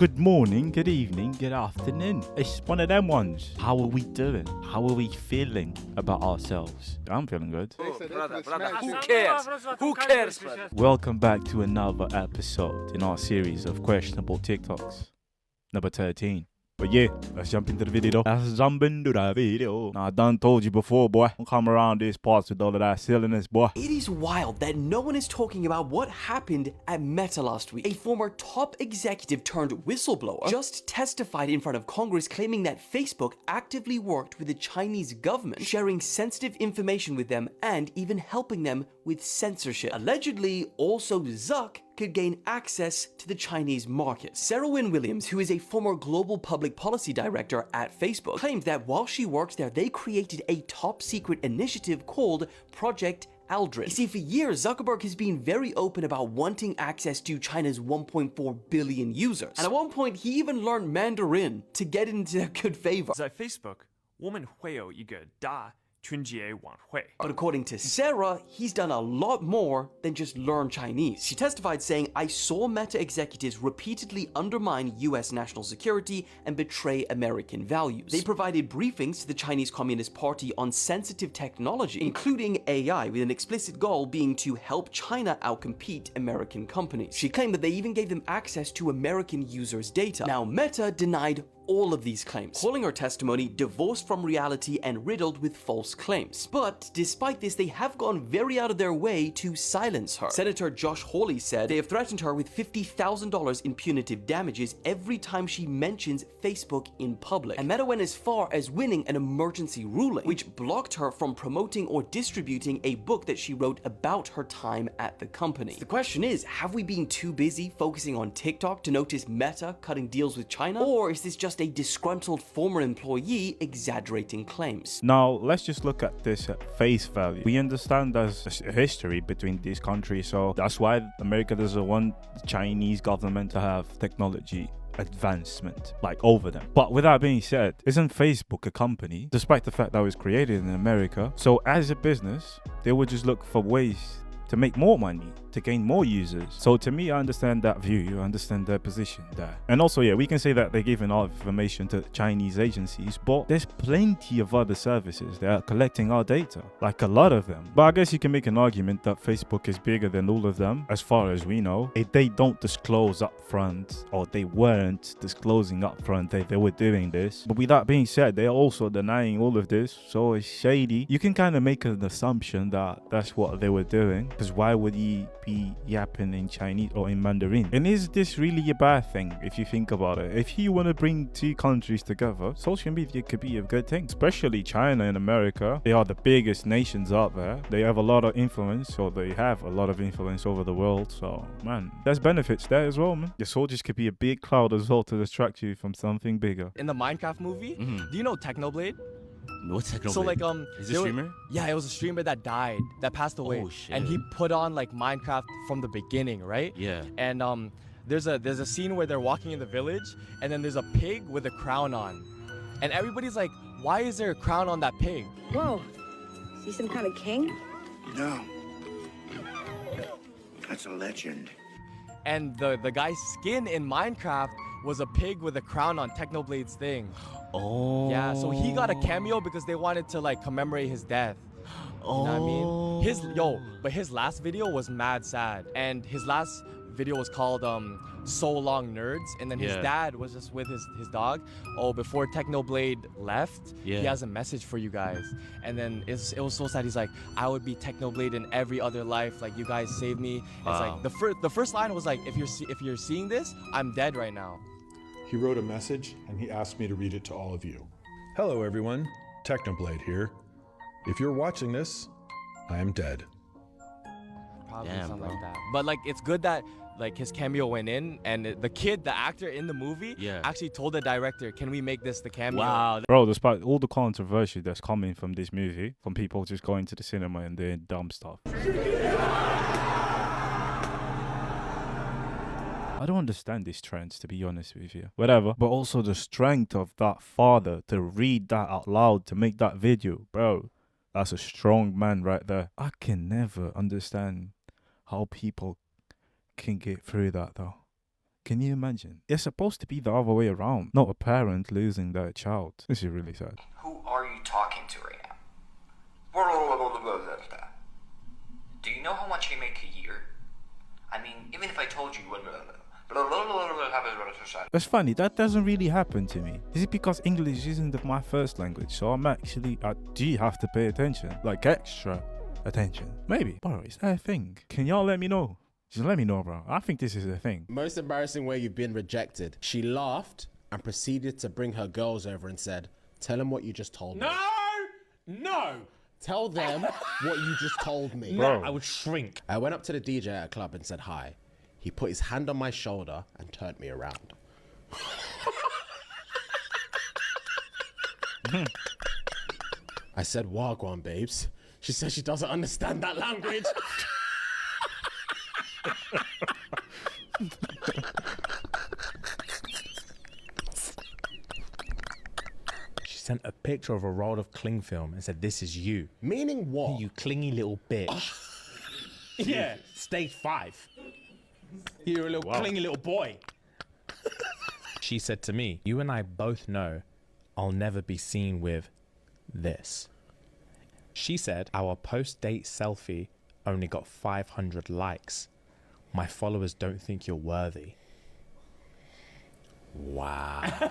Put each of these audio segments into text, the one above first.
Good morning, good evening, good afternoon. It's one of them ones. How are we doing? How are we feeling about ourselves? I'm feeling good. Brother, who cares? Who cares, brother? Welcome back to another episode in our series of questionable TikToks. Number 13. But yeah, let's jump into the video. Now, I done told you before, boy. Don't come around these parts with all of that silliness, boy. It is wild that no one is talking about what happened at Meta last week. A former top executive turned whistleblower just testified in front of Congress claiming that Facebook actively worked with the Chinese government, sharing sensitive information with them and even helping them with censorship. Allegedly, also Zuck could gain access to the Chinese market. Sarah Wynne Williams, who is a former global public policy director at Facebook, claimed that while she worked there, they created a top secret initiative called Project Aldrin. You see, for years, Zuckerberg has been very open about wanting access to China's 1.4 billion users. And at one point, he even learned Mandarin to get into their good favor. 在 Facebook，我们会有一个大春节晚会。 But according to Sarah, he's done a lot more than just learn Chinese. She testified saying, I saw Meta executives repeatedly undermine US national security and betray American values. They provided briefings to the Chinese Communist Party on sensitive technology, including AI, with an explicit goal being to help China outcompete American companies. She claimed that they even gave them access to American users' data. Now, Meta denied all of these claims, calling her testimony divorced from reality and riddled with false claims. But despite this, they have gone very out of their way to silence her. Senator Josh Hawley said they have threatened her with $50,000 in punitive damages every time she mentions Facebook in public. And Meta went as far as winning an emergency ruling, which blocked her from promoting or distributing a book that she wrote about her time at the company. So the question is, have we been too busy focusing on TikTok to notice Meta cutting deals with China? Or is this just a disgruntled former employee exaggerating claims? Now, let's just look at this at face value. We understand there's a history between these countries, so that's why America doesn't want the Chinese government to have technology advancement like over them. But with that being said, isn't Facebook a company, despite the fact that it was created in America? So as a business, they would just look for ways to make more money, to gain more users. So to me, I understand that view, I understand their position there. And also, yeah, we can say that they're giving our information to Chinese agencies, but there's plenty of other services that are collecting our data, like a lot of them. But I guess you can make an argument that Facebook is bigger than all of them, as far as we know. If they don't disclose up front, or they weren't disclosing up front that they were doing this. But with that being said, they're also denying all of this, so it's shady. You can kind of make an assumption that that's what they were doing, because why would he be yapping in Chinese or in Mandarin? And is this really a bad thing if you think about it? If you want to bring two countries together, social media could be a good thing, especially China and America. They are the biggest nations out there. They have a lot of influence, or they have a lot of influence over the world. So man, there's benefits there as well, man. Your soldiers could be a big cloud as well to distract you from something bigger. In the Minecraft movie, do you know Technoblade? What's Technoblade? So like is it a streamer? Yeah, it was a streamer that died, that passed away. Oh, shit. And he put on like Minecraft from the beginning, right? Yeah. And there's a scene where they're walking in the village, and then there's a pig with a crown on, and everybody's like, why is there a crown on that pig? Whoa, is he some kind of king? No. That's a legend. And the guy's skin in Minecraft was a pig with a crown on Technoblade's thing. Oh. Yeah, so he got a cameo because they wanted to like commemorate his death. You know what I mean? But his last video was mad sad. And his last video was called So Long Nerds. And then his dad was just with his dog. Oh, before Technoblade left, he has a message for you guys. And then it was so sad. He's like, I would be Technoblade in every other life. Like, you guys saved me. Wow. It's like the first line was like, if you're seeing this, I'm dead right now. He wrote a message, and he asked me to read it to all of you. Hello, everyone. Technoblade here. If you're watching this, I am dead. Probably Damn, something bro. like that. But like, it's good that like his cameo went in, and the actor in the movie, actually told the director, "Can we make this the cameo?" Wow. Bro, despite all the controversy that's coming from this movie, from people just going to the cinema and doing dumb stuff, I don't understand these trends, to be honest with you. Whatever. But also the strength of that father to read that out loud, to make that video. Bro, that's a strong man right there. I can never understand how people can get through that, though. Can you imagine? It's supposed to be the other way around, not a parent losing their child. This is really sad. Who are you talking to right now? Do you know how much I make a year? I mean, even if I told you... That's funny, that doesn't really happen to me. Is it because English isn't my first language, so I do have to pay attention? Like extra attention? Maybe. Bro, is that a thing? Can y'all let me know? Just let me know, bro. I think this is a thing. Most embarrassing way you've been rejected. She laughed and proceeded to bring her girls over and said, tell them what you just told me. No! Tell them what you just told me. Bro. I would shrink. I went up to the DJ at a club and said hi. He put his hand on my shoulder and turned me around. I said, Wagwan, babes. She said she doesn't understand that language. She sent a picture of a roll of cling film and said, this is you. Meaning what? You clingy little bitch. Yeah, stage 5. You're a little clingy little boy. She said to me, you and I both know I'll never be seen with this. She said our post-date selfie only got 500 likes. My followers don't think you're worthy. Wow.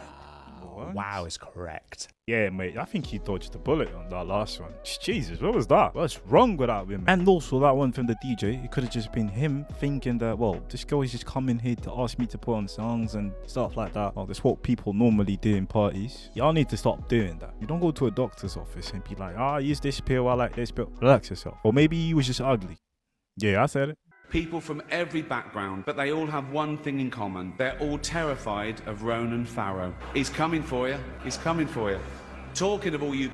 Wow is correct. Yeah, mate, I think you dodged the bullet on that last one. Jesus, what was that? What's wrong with that woman? And also that one from the DJ, it could have just been him thinking that, well, this girl is just coming here to ask me to put on songs and stuff like that. Well, that's what people normally do in parties. Y'all need to stop doing that. You don't go to a doctor's office and be like, I use this pill, I like this pill. Relax yourself. Or maybe you was just ugly. Yeah, I said it. People from every background, but they all have one thing in common. They're all terrified of Ronan Farrow. He's coming for you. He's coming for you. Talking of all you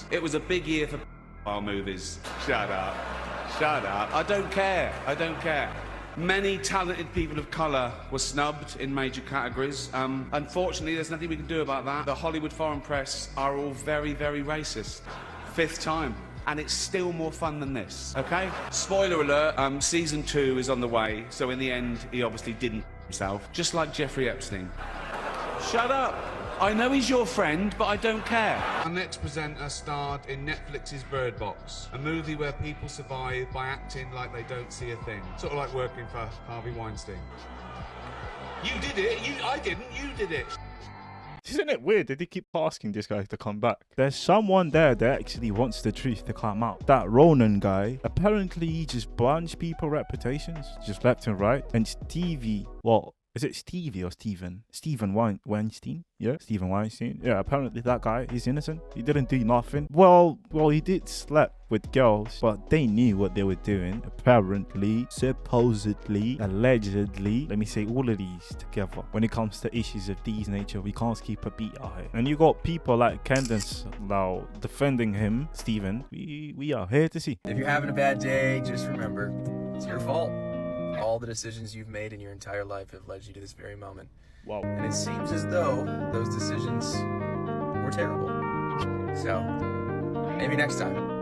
it was a big year for our movies. Shut up. Shut up. I don't care. I don't care. Many talented people of colour were snubbed in major categories. Unfortunately, there's nothing we can do about that. The Hollywood foreign press are all very, very racist. 5th time. And it's still more fun than this, okay? Spoiler alert, season 2 is on the way, so in the end, he obviously didn't himself, just like Jeffrey Epstein. Shut up! I know he's your friend, but I don't care. Our next presenter starred in Netflix's Bird Box, a movie where people survive by acting like they don't see a thing. Sort of like working for Harvey Weinstein. You did it, I didn't, you did it. Isn't it weird that they keep asking this guy to come back? There's someone there that actually wants the truth to come out. That Ronan guy, apparently he just burns people reputations, just left and right. And Stevie, well, is it Stevie or Steven? Weinstein? Yeah, Steven Weinstein. Yeah, apparently that guy is innocent. He didn't do nothing. Well, he did sleep with girls, but they knew what they were doing. Apparently, supposedly, allegedly. Let me say all of these together. When it comes to issues of these nature, we can't keep a beat out here. And you got people like Candace now defending him, Steven. We are here to see. If you're having a bad day, just remember, it's your fault. All the decisions you've made in your entire life have led you to this very moment. Wow. And it seems as though those decisions were terrible. So, maybe next time.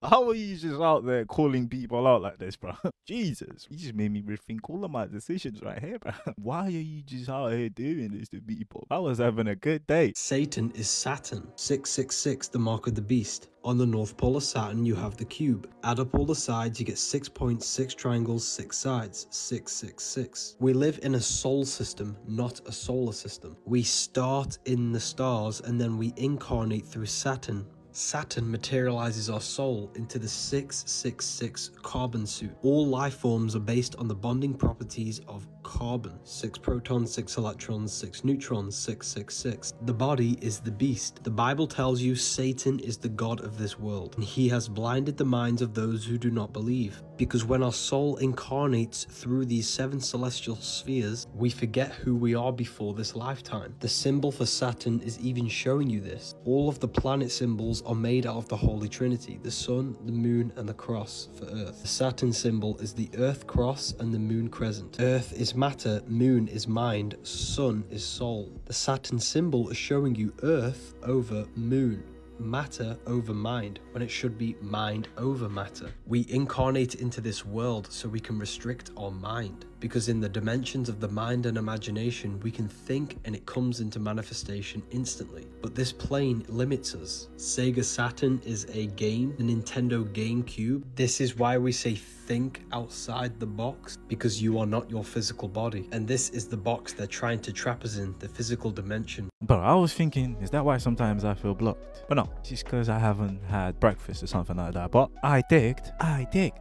How are you just out there calling people out like this, bro? Jesus, you just made me rethink all of my decisions right here, bro. Why are you just out here doing this to people? I was having a good day. Satan is Saturn. 666, the mark of the beast. On the North Pole of Saturn, you have the cube. Add up all the sides, you get 6 points, 6 triangles, 6 sides. 666. We live in a sol system, not a solar system. We start in the stars and then we incarnate through Saturn. Saturn materializes our soul into the 666 carbon suit. All life forms are based on the bonding properties of carbon. 6 protons, 6 electrons, 6 neutrons, 666. The body is the beast. The Bible tells you Satan is the god of this world, and he has blinded the minds of those who do not believe. Because when our soul incarnates through these 7 celestial spheres, we forget who we are before this lifetime. The symbol for Saturn is even showing you this. All of the planet symbols are made out of the Holy Trinity, the sun, the moon, and the cross for Earth. The Saturn symbol is the Earth cross and the moon crescent. Earth is matter, moon is mind, sun is soul. The Saturn symbol is showing you Earth over moon, matter over mind, when it should be mind over matter. We incarnate into this world so we can restrict our mind. because in the dimensions of the mind and imagination, we can think and it comes into manifestation instantly. But this plane limits us. Sega Saturn is a game, the Nintendo GameCube. This is why we say think outside the box, because you are not your physical body. And this is the box they're trying to trap us in, the physical dimension. But I was thinking, is that why sometimes I feel blocked? But no, it's just because I haven't had breakfast or something like that. But I digged.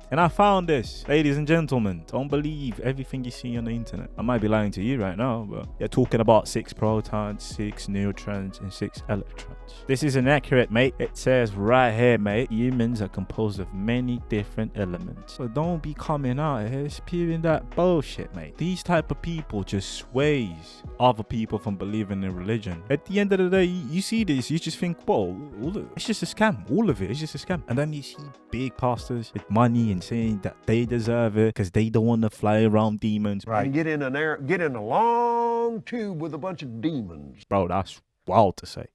And I found this. Ladies and gentlemen, don't believe everything you see on the internet. I might be lying to you right now, but they're talking about 6 protons, 6 neutrons, and 6 electrons. This is inaccurate, mate. It says right here, mate, humans are composed of many different elements. So don't be coming out here spewing that bullshit, mate. These type of people just sways other people from believing in religion. At the end of the day, you see this, you just think, whoa, it's just a scam. All of it is just a scam. And then you see big pastors with money and saying that they deserve it because they don't want to fly around demons. Right. And get in a long tube with a bunch of demons. Bro, that's wild to say.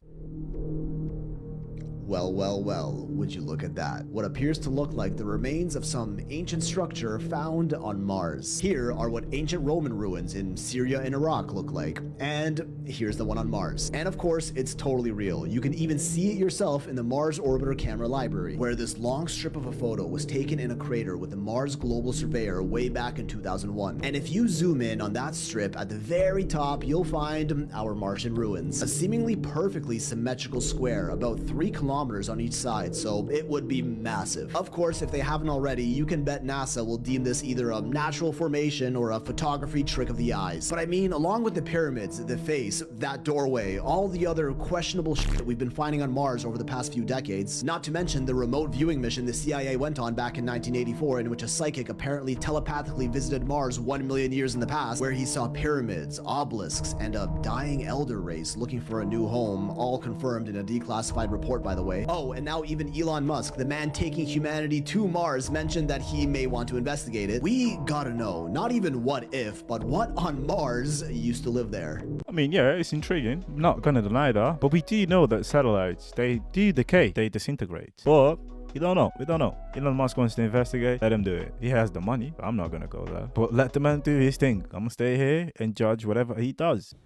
Well, well, well, would you look at that? What appears to look like the remains of some ancient structure found on Mars. Here are what ancient Roman ruins in Syria and Iraq look like. And here's the one on Mars. And of course, it's totally real. You can even see it yourself in the Mars Orbiter Camera Library, where this long strip of a photo was taken in a crater with the Mars Global Surveyor way back in 2001. And if you zoom in on that strip, at the very top, you'll find our Martian ruins. A seemingly perfectly symmetrical square, about 3 kilometers on each side, so it would be massive. Of course, if they haven't already, you can bet NASA will deem this either a natural formation or a photography trick of the eyes. But I mean, along with the pyramids, the face, that doorway, all the other questionable shit that we've been finding on Mars over the past few decades, not to mention the remote viewing mission the CIA went on back in 1984, in which a psychic apparently telepathically visited Mars 1 million years in the past, where he saw pyramids, obelisks, and a dying elder race looking for a new home, all confirmed in a declassified report, by the way. Oh, and now even Elon Musk, the man taking humanity to Mars, mentioned that he may want to investigate it. We gotta know, not even what if, but what on Mars used to live there. I mean, yeah, it's intriguing. I'm not gonna deny that. But we do know that satellites, they do decay, they disintegrate. But we don't know. Elon Musk wants to investigate, let him do it. He has the money, but I'm not gonna go there. But let the man do his thing. I'm gonna stay here and judge whatever he does.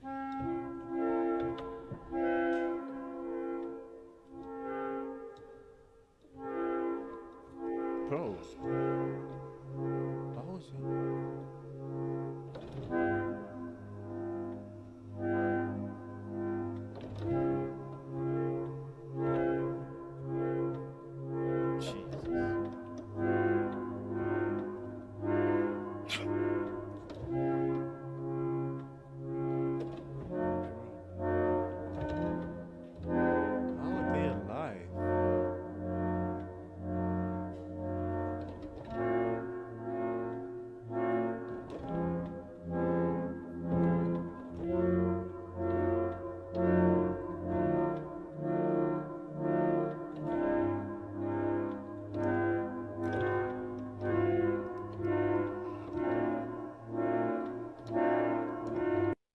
Bro. How is it?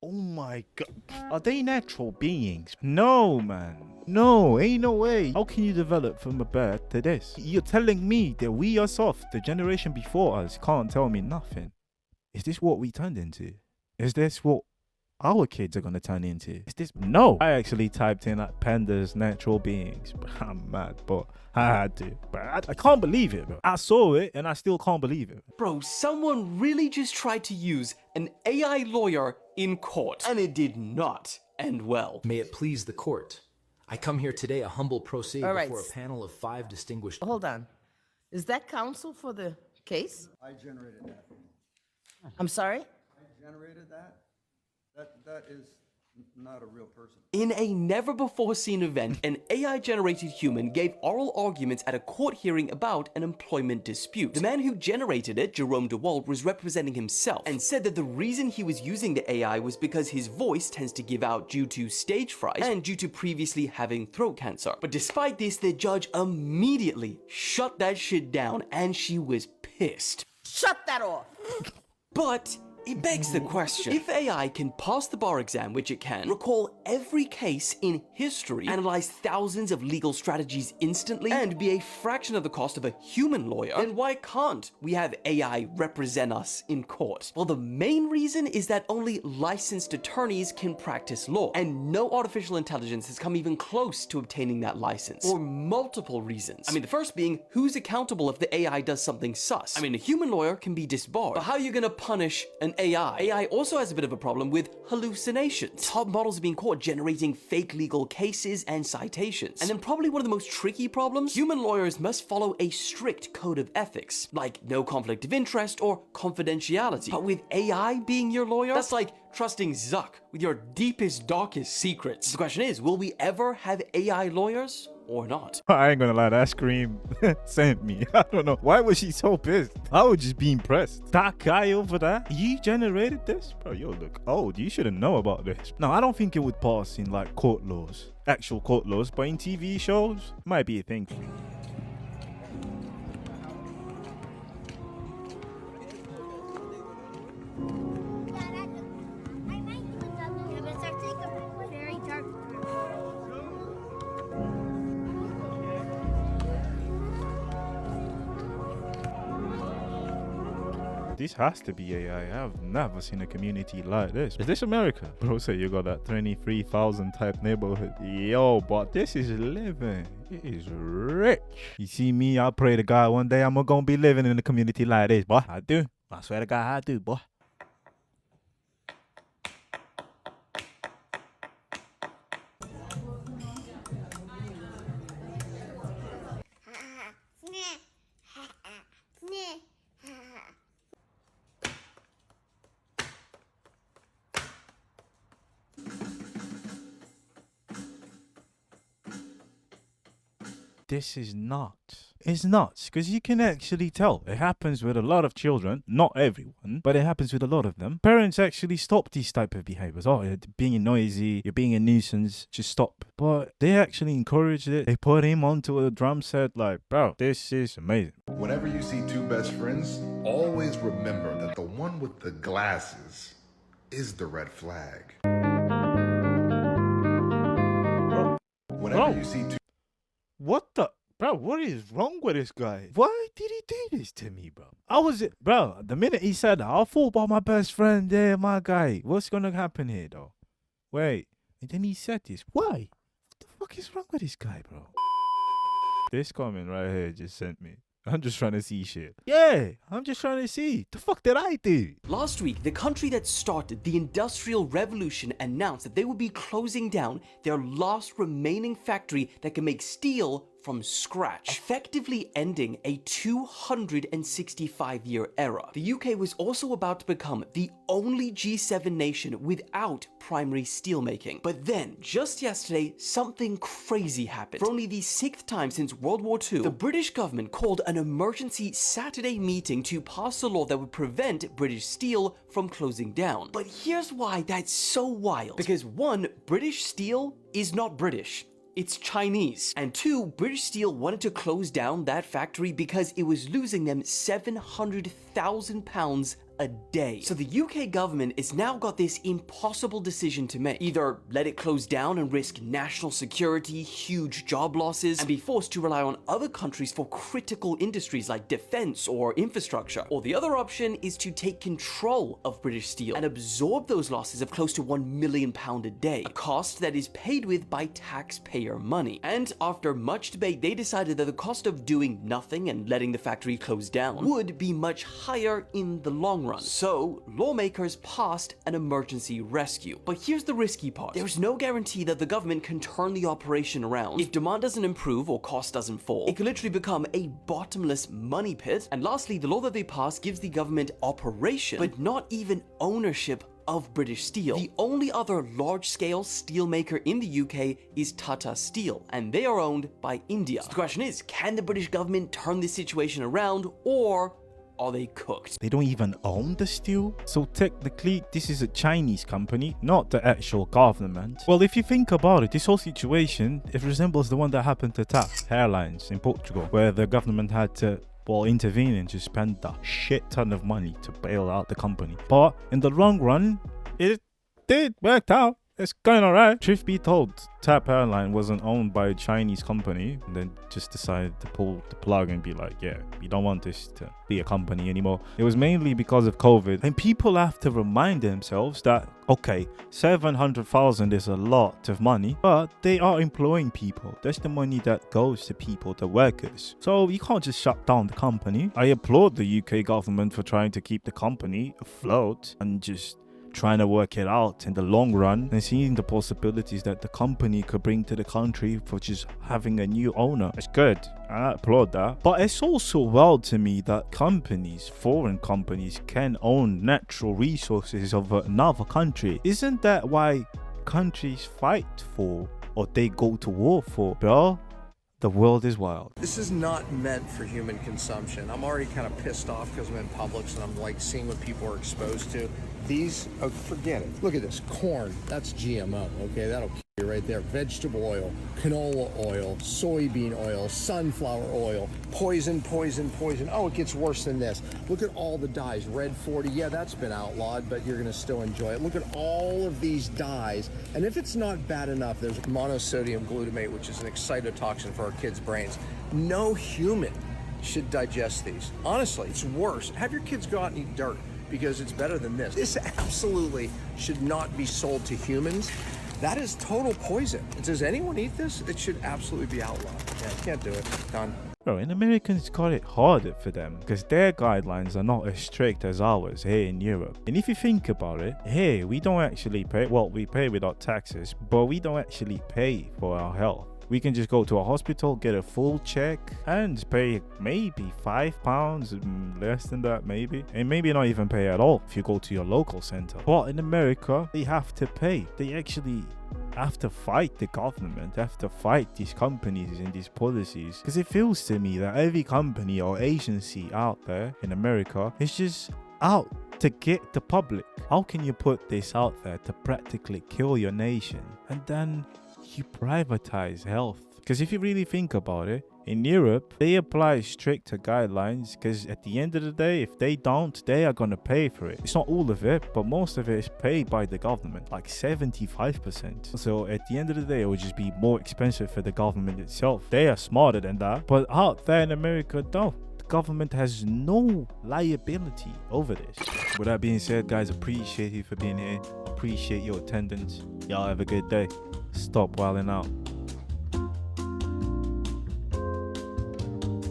My God, are they natural beings? No, man. No, ain't no way. How can you develop from a bird to this? You're telling me that we are soft, the generation before us can't tell me nothing. Is this what we turned into? Is this what our kids are gonna turn into? Is this? No. I actually typed in like pandas, natural beings. I'm mad, but I had to. But I can't believe it, bro. I saw it and I still can't believe it. Bro, someone really just tried to use an AI lawyer in court, and it did not end well. May it please the court. I come here today a humble pro se All right. before a panel of 5 distinguished... Hold on. Is that counsel for the case? I generated that. I'm sorry? I generated that. That is not a real person. In a never-before-seen event, an AI-generated human gave oral arguments at a court hearing about an employment dispute. The man who generated it, Jerome DeWalt, was representing himself and said that the reason he was using the AI was because his voice tends to give out due to stage fright and due to previously having throat cancer. But despite this, the judge immediately shut that shit down and she was pissed. Shut that off! But It begs the question, if AI can pass the bar exam, which it can, recall every case in history, analyze thousands of legal strategies instantly, and be a fraction of the cost of a human lawyer, then why can't we have AI represent us in court? Well, the main reason is that only licensed attorneys can practice law, and no artificial intelligence has come even close to obtaining that license, for multiple reasons. I mean, the first being, who's accountable if the AI does something sus? I mean, a human lawyer can be disbarred, but how are you gonna punish an AI? AI also has a bit of a problem with hallucinations. Top models are being caught generating fake legal cases and citations. And then probably one of the most tricky problems, human lawyers must follow a strict code of ethics, like no conflict of interest or confidentiality. But with AI being your lawyer, that's like trusting Zuck with your deepest, darkest secrets. The question is, will we ever have AI lawyers? Or not. I ain't gonna lie, that scream sent me. I don't know. Why was she so pissed? I would just be impressed. That guy over there, you generated this? Bro, you look old. You shouldn't know about this. No, I don't think it would pass in like court laws, actual court laws, but in TV shows, might be a thing. This has to be AI. I've never seen a community like this. Is this America? Bro, say you got that 23,000 type neighborhood. Yo, but this is living. It is rich. You see me, I pray to God one day I'm gonna be living in a community like this, boy. I do. I swear to God, I do, boy. This is nuts. It's nuts because you can actually tell. It happens with a lot of children, not everyone, but it happens with a lot of them. Parents actually stop these type of behaviors. Oh, you're being noisy, you're being a nuisance, just stop. But they actually encouraged it. They put him onto a drum set like, bro, this is amazing. Whenever you see two best friends, always remember that the one with the glasses is the red flag. Whenever you see two... What the? Bro, what is wrong with this guy? Why did he do this to me, bro? I was it, bro. The minute he said that, I thought about my best friend there, my guy. What's gonna happen here, though? Wait, and then he said this. Why? What the fuck is wrong with this guy, bro? This comment right here just sent me. I'm just trying to see shit. Yeah, I'm just trying to see. The fuck did I do? Last week, the country that started the Industrial Revolution announced that they would be closing down their last remaining factory that can make steel from scratch, effectively ending a 265-year era. The UK was also about to become the only G7 nation without primary steelmaking. But then, just yesterday, something crazy happened. For only the 6th time since World War II, the British government called an emergency Saturday meeting to pass a law that would prevent British Steel from closing down. But here's why that's so wild. Because one, British Steel is not British. It's Chinese. And two, British Steel wanted to close down that factory because it was losing them £700,000 a day. So the UK government has now got this impossible decision to make. Either let it close down and risk national security, huge job losses, and be forced to rely on other countries for critical industries like defense or infrastructure. Or the other option is to take control of British Steel and absorb those losses of close to £1 million a day, a cost that is paid with by taxpayer money. And after much debate, they decided that the cost of doing nothing and letting the factory close down would be much higher in the long run. So, lawmakers passed an emergency rescue. But here's the risky part. There's no guarantee that the government can turn the operation around. If demand doesn't improve or cost doesn't fall, it could literally become a bottomless money pit. And lastly, the law that they passed gives the government operation, but not even ownership of British Steel. The only other large-scale steelmaker in the UK is Tata Steel, and they are owned by India. So the question is, can the British government turn this situation around, or are they cooked? They don't even own the steel. So technically, this is a Chinese company, not the actual government. Well, if you think about it, this whole situation, it resembles the one that happened to TAP Airlines in Portugal, where the government had to or intervening to spend a shit ton of money to bail out the company. But in the long run, it did work out. It's going alright. Truth be told, TAP Airline wasn't owned by a Chinese company and then just decided to pull the plug and be like, yeah, we don't want this to be a company anymore. It was mainly because of COVID. And people have to remind themselves that, okay, 700,000 is a lot of money, but they are employing people. That's the money that goes to people, the workers. So you can't just shut down the company. I applaud the UK government for trying to keep the company afloat and just trying to work it out in the long run and seeing the possibilities that the company could bring to the country for just having a new owner. It's good. I applaud that. But it's also wild to me that companies, foreign companies, can own natural resources of another country. Isn't that why countries fight for or they go to war for, bro? The world is wild. This is not meant for human consumption. I'm already kind of pissed off because I'm in Publix and I'm like seeing what people are exposed to. These, oh, forget it. Look at this, corn, that's GMO, okay? That'll kill you right there. Vegetable oil, canola oil, soybean oil, sunflower oil, poison, poison, poison. Oh, it gets worse than this. Look at all the dyes. Red 40, yeah, that's been outlawed, but you're gonna still enjoy it. Look at all of these dyes. And if it's not bad enough, there's monosodium glutamate, which is an excitotoxin for our kids' brains. No human should digest these. Honestly, it's worse. Have your kids go out and eat dirt, because it's better than this. This absolutely should not be sold to humans. That is total poison. Does anyone eat this? It should absolutely be outlawed. Yeah, can't do it. Done. Bro, and Americans got it harder for them because their guidelines are not as strict as ours here in Europe. And if you think about it, here we don't actually pay, well, we pay with our taxes, but we don't actually pay for our health. We can just go to a hospital, get a full check, and pay maybe £5, less than that maybe. And maybe not even pay at all if you go to your local center. But in America, they have to pay. They actually have to fight the government, have to fight these companies and these policies. Because it feels to me that every company or agency out there in America is just out to get the public. How can you put this out there to practically kill your nation and then you privatize health? Because if you really think about it, in Europe, they apply stricter guidelines because at the end of the day, if they don't, they are going to pay for it. It's not all of it, but most of it is paid by the government, like 75%. So at the end of the day, it would just be more expensive for the government itself. They are smarter than that. But out there in America, no. The government has no liability over this. With that being said, guys, appreciate you for being here. Appreciate your attendance. Y'all have a good day. Stop wilding out.